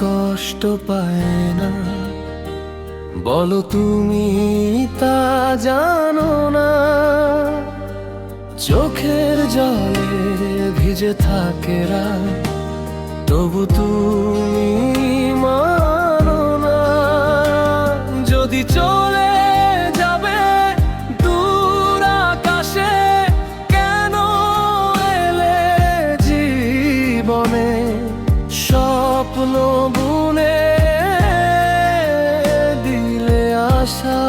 কষ্ট পায় না, বলো তুমি তা জানো না। চোখের জলে ভিজে থাকে রাত, তবু তুমি মানো না। যদি চলে যাবে দূর আকাশে, কেন এলে জীবনে? স্বপ্ন বুনে দিলে আশা।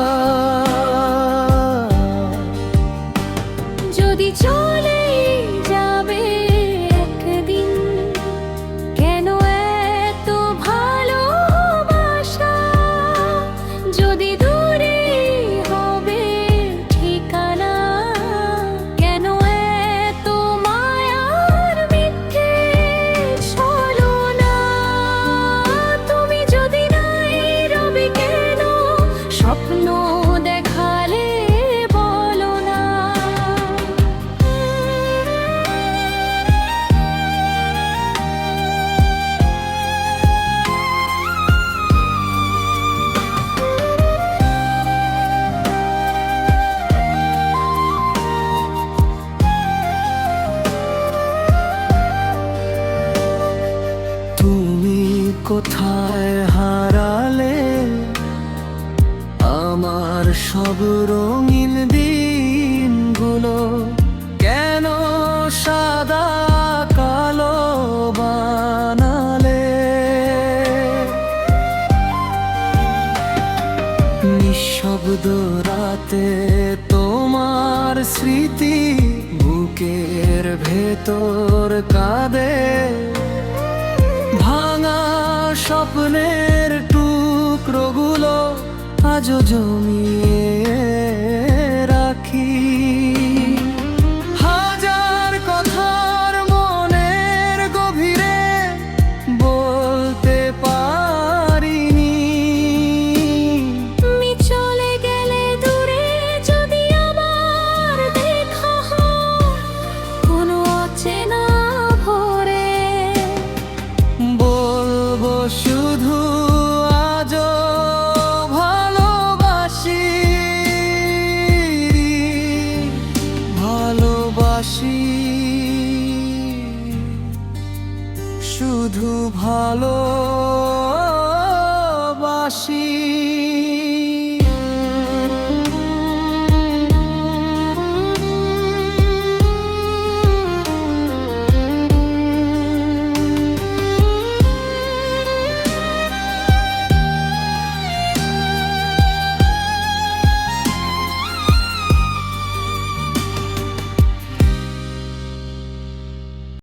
যদি চলে যাবে একদিন, কেন এত ভালোবাসা? যদি দূরে হবে ঠিকানা, কেন এত মায়ার মিথ্যে ছলনা? তুমি যদি নাই রবে কেন স্বপ্ন দেখালে বলো না। তুমি কোথায় হারালে আমার সব রঙিন দিনগুলো? কেন সাদা কালো বানালে? নিঃশব্দ রাতে তোমার স্মৃতি বুকের ভেতর কাঁদে। ভাঙা স্বপ্নের টুকরোগুলো আজও জমিয়ে রাখি। হাজার কথার মনের গভীরে বলতে পারিনি। তুমি চলে গেলে দূরে যদি আমার দেখা হয় কোনো অচেনা ভোরে, বলবো শুধু আজও ভালোবাসি, ভালোবাসি, শুধু ভালোবাসি।